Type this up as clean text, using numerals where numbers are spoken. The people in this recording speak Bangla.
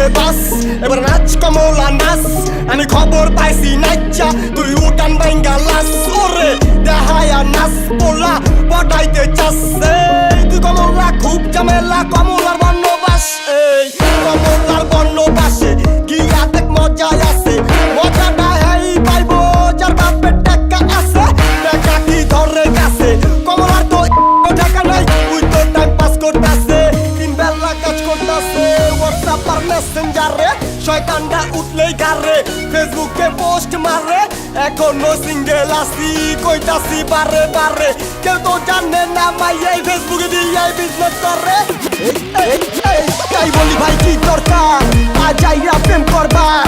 উঠবে বাস, এবার নাচ কমলা নাচ। আমি খবর পাইছি নাচা তুই উঠান ভাঙ্গা লাস। ওরে দেহায়া নাচ পোলা পটাইতে চাচ্ছে। তুই কমলা খুব ঝামেলা, কমলার বর্ণবাস। এই কমলার বর্ণবাসে কি আতেক মজা আছে। মজাটা এই পাইবো যার বাপের টাকা আছে। টাকা কি ধরে গেছে কমলার তো টাকা নাই, তুই তো টাইম পাস করতেছে। তিন বেলা কাজ করতেছে হোয়াটসঅ্যাপ আর মেসেঞ্জারে। শয়তানটা উঠলেই গারে ফেসবুকে পোস্ট মারে। এখনো সিঙ্গেল আছি কইতাছি বারে বারে। কেউ তো জানে না মাই এই ফেসবুকে দিয়ে বিজনেস করে। তাই বলি ভাই কি দরকার আজাইরা প্রেম করবার।